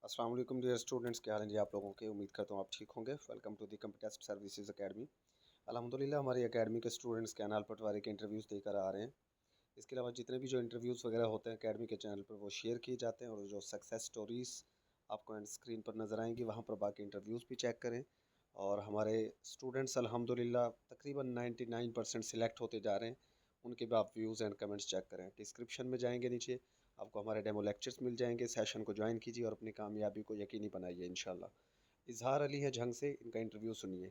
अस्सलाम वालेकुम dear students, क्या हाल है जी आप लोगों के। उम्मीद करता हूँ आप ठीक होंगे। Welcome to the computer services academy. अल्हम्दुलिल्लाह हमारी एकेडमी के स्टूडेंट्स कैनाल पटवारी के इंटरव्यूज़ देकर आ रहे हैं। इसके अलावा जितने भी जो इंटरव्यूज़ वगैरह होते हैं एकेडमी के चैनल पर वो शेयर किए जाते हैं, और जो सक्सेस स्टोरीज़ आपको एंड स्क्रीन पर नज़र आएंगी वहाँ पर बाकी इंटरव्यूज़ भी चेक करें। और हमारे स्टूडेंट्स अल्हम्दुलिल्लाह तकरीबन 99% सिलेक्ट होते जा रहे हैं। उनके भी आप व्यूज़ एंड कमेंट्स चेक करें। डिस्क्रिप्शन में जाएंगे नीचे आपको हमारे डेमो लेक्चर्स मिल जाएंगे। सेशन को ज्वाइन कीजिए और अपनी कामयाबी को यकीनी बनाइए इंशाल्लाह। इजहार अली है झंग से, इनका इंटरव्यू सुनिए।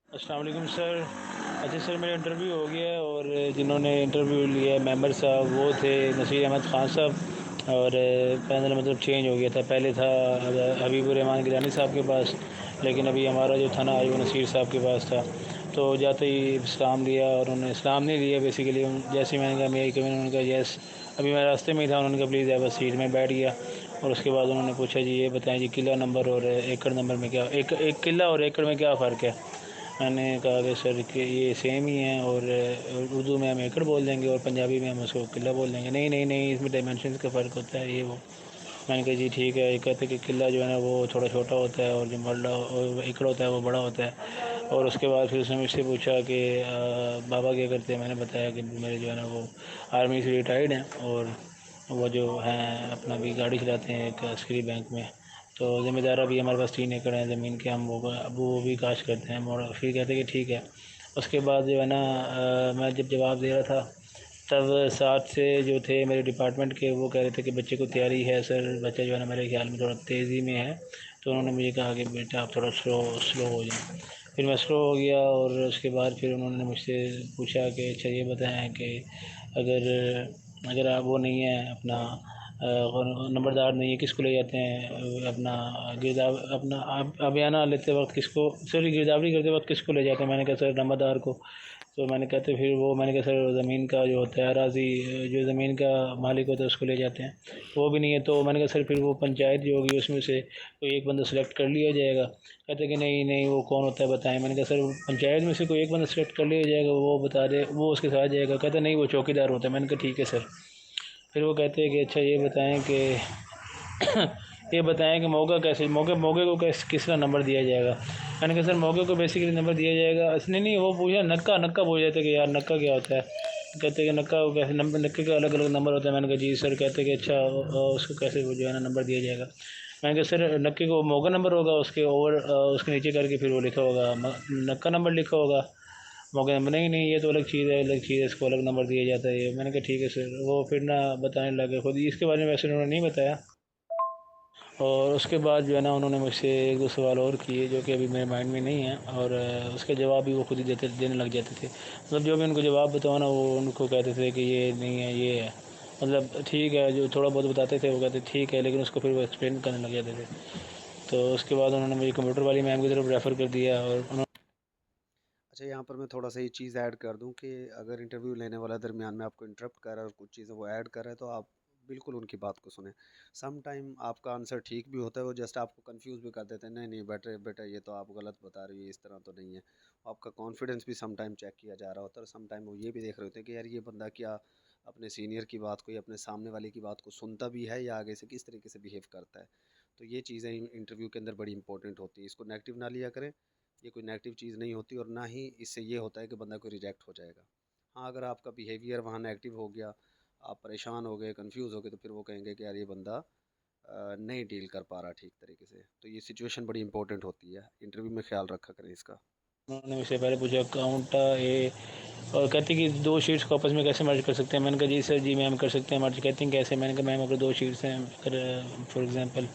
अस्सलाम वालेकुम सर। अच्छा सर, मेरा इंटरव्यू हो गया है और जिन्होंने इंटरव्यू लिया है मेंबर साहब वो थे नसीर अहमद ख़ान साहब। और पैनल मतलब चेंज हो गया था, पहले था हबीबुर रहमान गिलानी साहब के पास, लेकिन अभी हमारा जो था ना वो नसीर साहब के पास था। तो जाते ही इस्लाम लिया और उन्होंने इस्लाम नहीं लिया बेसिकली। जैसे ही मैंने कहा मेरी कमी, उन्होंने कहा यस। अभी मैं रास्ते में ही था, उन्होंने कहा प्लीज़ है, बस सीट में बैठ गया। और उसके बाद उन्होंने पूछा जी ये बताएं जी किला नंबर और एकड़ नंबर में क्या, एक किला और एकड़ में क्या फ़र्क है। मैंने कहा कि सर कि ये सेम ही है, और उर्दू में हम एकड़ बोल देंगे और पंजाबी में हम उसको किला बोल देंगे। नहीं नहीं नहीं, इसमें डायमेंशन का फ़र्क होता है ये वो। मैंने कहा जी ठीक है। ये कहते कि किला जो है ना वो थोड़ा छोटा होता है और जो बड़ा और एकड़ होता है वो बड़ा होता है। और उसके बाद फिर उसने मुझसे पूछा कि बाबा क्या करते हैं। मैंने बताया कि मेरे जो है ना वो आर्मी से रिटायर्ड हैं, और वो जो हैं अपना भी गाड़ी चलाते हैं एक अस्करी बैंक में। तो ज़िम्मेदारा भी हमारे पास 3 एकड़ हैं ज़मीन के, हम वो भी काश करते हैं। और फिर कहते कि ठीक है। उसके बाद जो है ना मैं जब जवाब दे रहा था तब साथ से जो थे मेरे डिपार्टमेंट के वो कह रहे थे कि बच्चे को तैयारी है सर, बच्चा जो है ना मेरे ख्याल में थोड़ा तेज़ी में है। तो उन्होंने मुझे कहा कि बेटा आप थोड़ा स्लो स्लो हो जाए। फिर मैं स्लो हो गया, और उसके बाद फिर उन्होंने मुझसे पूछा कि अच्छा ये बताएं कि अगर अगर आप वो नहीं है अपना नंबरदार नहीं है, किसको ले जाते हैं अपना गिरदाव अपना अभियाना लेते वक्त किसको, सॉरी गिरदावरी करते वक्त किसको ले जाते हैं। मैंने कहा सर नंबरदार को। तो मैंने कहते फिर वो, मैंने कहा सर ज़मीन का जो होता है अराज़ी, जो ज़मीन का मालिक होता है उसको ले जाते हैं। वो भी नहीं है। तो मैंने कहा सर फिर वो पंचायत जो होगी उसमें से कोई एक बंदा सेलेक्ट कर लिया जाएगा। कहते कि नहीं नहीं, वो कौन होता है बताएं। मैंने कहा सर पंचायत में से कोई एक बंदा सेलेक्ट कर लिया जाएगा, वो बता दे, वो उसके साथ जाएगा। कहते नहीं, वो चौकीदार होता है। मैंने कहा ठीक है सर। फिर वो कहते हैं कि अच्छा ये बताएं कि ये बताएं कि मौका कैसे, मौके मौके को किस तरह नंबर दिया जाएगा। मैंने कहा सर मौके को बेसिकली नंबर दिया जाएगा, इसने नहीं, वो पूछा नक्का नक्का पूछ रहे थे कि यार नक्का क्या होता है। कहते हैं कि नक्का को कैसे नंबर, नक्के का अलग अलग नंबर होता है। मैंने कहा जी सर। कहते हैं कि अच्छा उसको कैसे वो जो है ना नंबर दिया जाएगा। मैंने कहा सर नक्के को मौका नंबर होगा, उसके ओवर उसके नीचे करके फिर वो लिखा होगा नक्का नंबर लिखा होगा, मौके नंबर नहीं नहीं, ये तो अलग चीज़ है, अलग चीज़ है, इसको अलग नंबर दिया जाता है ये। मैंने कहा ठीक है सर। वो फिर ना बताने लगे खुद ही, इसके बारे में वैसे उन्होंने नहीं बताया। और उसके बाद जो है ना उन्होंने मुझसे एक दो सवाल और किए जो कि अभी मेरे माइंड में नहीं है, और उसके जवाब भी वो खुद ही देने लग जाते थे। मतलब जो भी उनको जवाब बताओ ना वो उनको कहते थे कि ये नहीं है ये है। मतलब ठीक है, जो थोड़ा बहुत बताते थे वो कहते ठीक है, लेकिन उसको फिर वो एक्सप्लेन करने लग जाते थे। तो उसके बाद उन्होंने मुझे कंप्यूटर वाली मैम की तरफ रेफ़र कर दिया। और उन्होंने अच्छा, यहाँ पर मैं थोड़ा सा ये चीज़ ऐड कर दूँ कि अगर इंटरव्यू लेने वाला दरमियान में आपको इंटरप्ट कर रहा है और कुछ चीज़ें वो ऐड कर रहा है तो आप बिल्कुल उनकी बात को सुने। सम टाइम आपका आंसर ठीक भी होता है, वो जस्ट आपको कंफ्यूज भी कर देते हैं। नहीं नहीं बेटा बेटा ये तो आप गलत बता रही है, इस तरह तो नहीं है। आपका कॉन्फिडेंस भी सम टाइम चेक किया जा रहा होता है, और सम टाइम वो ये भी देख रहे होते हैं कि यार ये बंदा क्या अपने सीनियर की बात को या अपने सामने वाले की बात को सुनता भी है, या आगे से किस तरीके से बिहेव करता है। तो ये चीज़ें इंटरव्यू के अंदर बड़ी इंपॉर्टेंट होती है। इसको नेगेटिव ना लिया करें, ये कोई नेगेटिव चीज़ नहीं होती, और ना ही इससे ये होता है कि बंदा कोई रिजेक्ट हो जाएगा। हाँ, अगर आपका बिहेवियर वहाँ नेगेटिव हो गया, आप परेशान हो गए, कंफ्यूज हो गए, तो फिर वो कहेंगे कि यार ये बंदा नहीं डील कर पा रहा ठीक तरीके से। तो ये सिचुएशन बड़ी इंपॉर्टेंट होती है, इंटरव्यू में ख्याल रखा करें इसका। मुझसे पहले पूछा काउंट ए, और कहती कि 2 शीट्स को आपस में कैसे मर्ज कर सकते हैं। मैंने कहा जी सर जी मैम कर सकते हैं मर्ज। कहती हैं कैसे। मैंने कहा मैम अगर 2 शीट्स हैं, अगर फॉर एग्जांपल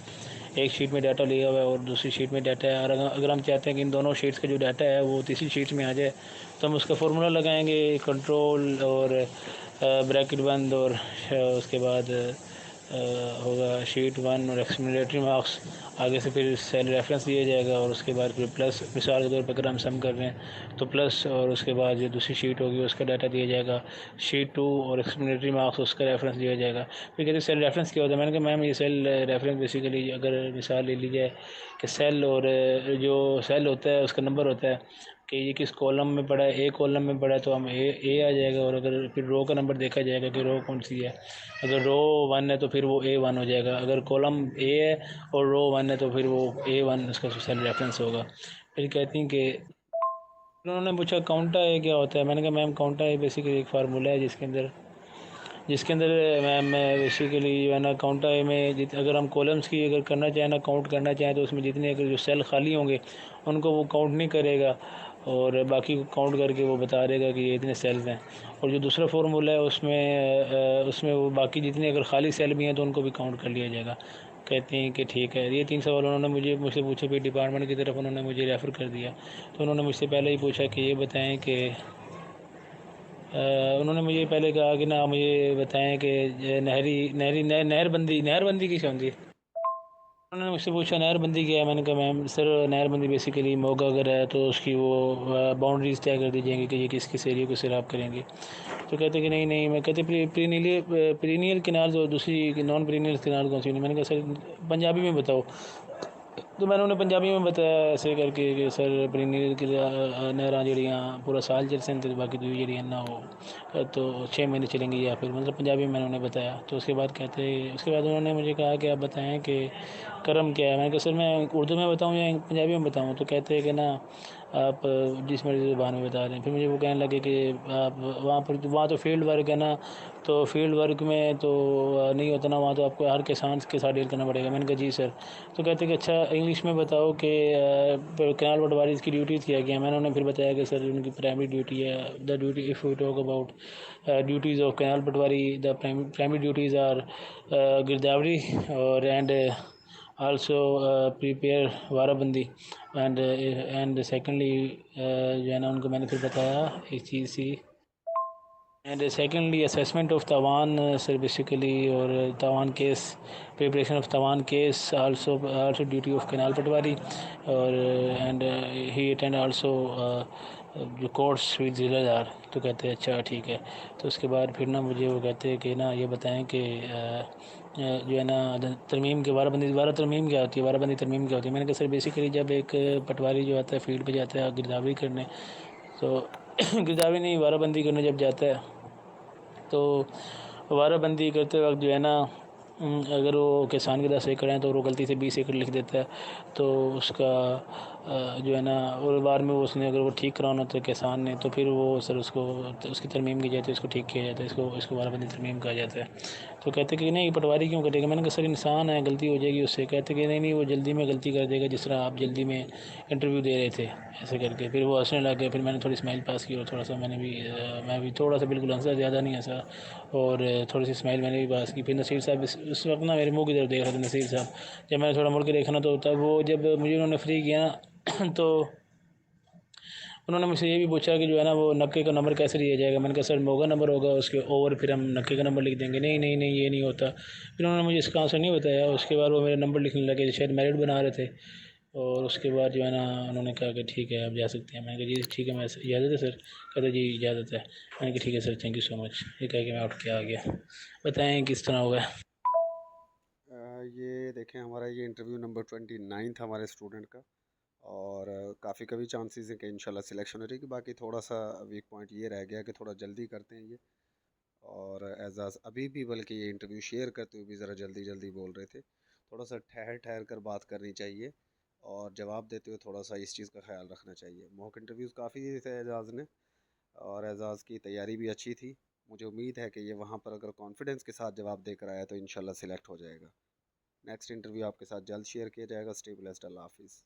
एक शीट में डाटा लिया हुआ है और दूसरी शीट में डाटा है, और अगर हम चाहते हैं कि इन दोनों शीट्स का जो डाटा है वो तीसरी शीट में आ जाए, तो हम उसका फार्मूला लगाएंगे, कंट्रोल और ब्रैकेट बंद, और उसके बाद होगा शीट 1 और एक्सप्लेनेटरी मार्क्स। आगे से फिर सेल रेफरेंस दिया जाएगा, और उसके बाद फिर प्लस, मिसाल के तौर पर अगर हम सम कर रहे हैं तो प्लस, और उसके बाद जो दूसरी शीट होगी उसका डाटा दिया जाएगा शीट 2, और एक्सप्लेनेटरी मार्क्स उसका रेफरेंस दिया जाएगा। फिर कहते हैं सेल रेफरेंस क्या होता है। मैंने कहा मैम ये सेल रेफरेंस बेसिकली अगर मिसाल ले ली जाए कि सेल, और जो सेल होता है उसका नंबर होता है कि ये किस कॉलम में पड़ा है। ए कॉलम में पड़ा है तो हम ए आ जाएगा, और अगर फिर रो का नंबर देखा जाएगा कि रो कौन सी है। अगर रो 1 है तो फिर वो A1 हो जाएगा। अगर कॉलम ए है और रो 1 है तो फिर वो A1 उसका सेल रेफरेंस होगा। फिर कहती हैं कि उन्होंने पूछा काउंटा ए क्या होता है। मैंने कहा मैम काउंटा ए बेसिकली एक फार्मूला है जिसके अंदर मैम बेसिकली जो है ना काउंटा ए में अगर हम कॉलम्स की अगर करना चाहें ना काउंट करना चाहें तो उसमें जितने अगर जो सेल खाली होंगे उनको वो काउंट नहीं करेगा, और बाकी को काउंट करके वो बता देगा कि ये इतने सेल्स हैं। और जो दूसरा फार्मूला है उसमें वो बाकी जितने अगर खाली सेल भी हैं तो उनको भी काउंट कर लिया जाएगा। कहते हैं कि ठीक है। ये 3 सवाल उन्होंने मुझसे पूछे, फिर डिपार्टमेंट की तरफ उन्होंने मुझे रेफ़र कर दिया। तो उन्होंने मुझसे पहले ही पूछा कि ये बताएं कि उन्होंने मुझे पहले कहा कि ना मुझे बताएं कि नहरी नहरी नहरबंदी नहरबंदी किस होती है। उन्होंने मुझसे पूछा नहरबंदी क्या है। मैंने कहा मैम सर नहरबंदी बेसिकली मोगा अगर है तो उसकी वो बाउंड्रीज तय कर दी जाएंगी कि ये किस किस एरिया को सैराब करेंगे। तो कहते कि नहीं नहीं, मैं कहते प्रीनियल किनार और दूसरी नॉन प्रीनियल किनार कौन सी नहीं। मैंने कहा सर पंजाबी में बताओ। तो मैंने उन्हें पंजाबी में बताया ऐसे करके कि सर प्रीनियल की नहरां जड़ियाँ पूरा साल चल सकते तो बाकी दूई जड़ियाँ ना हो तो 6 महीने चलेंगी, या फिर मतलब पंजाबी में मैंने उन्हें बताया। तो उसके बाद उन्होंने मुझे कहा कि आप बताएं कि कर्म क्या है। मैंने कहा सर मैं उर्दू में बताऊँ या पंजाबी में बताऊँ। तो कहते हैं कि ना आप जिस मर्ज़ी ज़ुबान में बता रहे हैं। फिर मुझे वो कहने लगे कि आप वहाँ तो फील्ड वर्क है ना, तो फील्ड वर्क में तो नहीं होता ना, वहाँ तो आपको हर किसान के साथ डील करना पड़ेगा। मैंने कहा जी सर। तो कहते हैं कि अच्छा इंग्लिश में बताओ कि कैनाल पटवारी की ड्यूटीज़ क्या क्या है। मैंने उन्हें फिर बताया कि सर उनकी प्राइमरी ड्यूटी है the duty if you talk about duties of canal patwari the primary duties are girdawari और and also prepare warabandi and secondly जो है ना उनको मैंने फिर बताया एक चीज़ सी। And secondly assessment of tawan sir basically, और tawan case preparation of tawan case also duty of canal patwari, और एंड ही अटेंड आल्सो जो कोर्स विद जिलेदार। तो कहते हैं अच्छा ठीक है। तो उसके बाद फिर ना मुझे वो कहते हैं कि ना ये बताएं कि जो है ना तरमीम के बारह तरमीम क्या होती है, बाराबंदी तरमीम क्या होती है। मैंने कहा सर बेसिकली जब एक पटवारी जो आता है फील्ड पे जाता है गिरदावरी करने, तो गिरदावरी नहीं बाराबंदी करने जब जाता है तो वाराबंदी करते वक्त जो है ना अगर वो किसान के 10 एकड़ हैं तो वो गलती से 20 एकड़ लिख देता है, तो उसका जो है ना और बार में वो उसने अगर वो ठीक कराना होता है किसान ने, तो फिर वो सर उसको उसकी तरमीम की जाती है, उसको ठीक किया जाता है। इसको इसको वाराबंदी तरमीम कहा जाता है। तो कहते कि नहीं पटवारी क्यों कटेगा। मैंने कहा सर इंसान है गलती हो जाएगी उससे। कहते कि नहीं नहीं वो जल्दी में गलती कर देगा जिस तरह आप जल्दी में इंटरव्यू दे रहे थे ऐसे करके। फिर वो हंसने लग गए। फिर मैंने थोड़ी स्माइल पास की और थोड़ा सा मैं भी थोड़ा सा बिल्कुल हंसा, ज़्यादा नहीं हंसा, और थोड़ी सी स्माइल मैंने भी पास की। फिर नसीर साहब उस वक्त ना मेरे मुंह की तरफ देख रहे थे नसीर साहब। जब मैंने थोड़ा मुड़ के देखा ना तो तब वो जब मुझे उन्होंने फ्री किया ना तो उन्होंने मुझसे ये भी पूछा कि जो है ना वो नक्के का नंबर कैसे लिया जाएगा। मैंने कहा सर मोगा नंबर होगा उसके ओवर फिर हम नक्के का नंबर लिख देंगे। नहीं नहीं नहीं ये नहीं होता। फिर उन्होंने मुझे इसका आंसर नहीं बताया। उसके बाद वो मेरा नंबर लिखने लगे, शायद मेरिट बना रहे थे। और उसके बाद जो है ना उन्होंने कहा कि ठीक है आप जा सकते हैं। मैंने कहा जी ठीक है, मैं इजाज़त है सर। कहते जी इजाज़त है। मैंने कहा ठीक है sir thank you so much. ये कह के मैं उठ के आ गया। बताएं किस तरह हुआ है। ये देखें हमारा ये इंटरव्यू नंबर 29 था हमारे स्टूडेंट का। और काफ़ी कभी चांसेस हैं कि इंशाल्लाह सिलेक्शन हो जाएगी। बाकी थोड़ा सा वीक पॉइंट ये रह गया कि थोड़ा जल्दी करते हैं ये। और एजाज अभी भी बल्कि ये इंटरव्यू शेयर करते हुए भी ज़रा जल्दी जल्दी बोल रहे थे। थोड़ा सा ठहर ठहर कर बात करनी चाहिए और जवाब देते हुए थोड़ा सा इस चीज़ का ख्याल रखना चाहिए। मॉक इंटरव्यूज़ काफ़ी दिए थे एजाज ने, और एजाज की तैयारी भी अच्छी थी। मुझे उम्मीद है कि ये वहाँ पर अगर कॉन्फिडेंस के साथ जवाब देकर आया तो इंशाल्लाह सिलेक्ट हो जाएगा। नेक्स्ट इंटरव्यू आपके साथ जल्द शेयर किया जाएगा। Stay blessed. अल्लाह हाफिज़।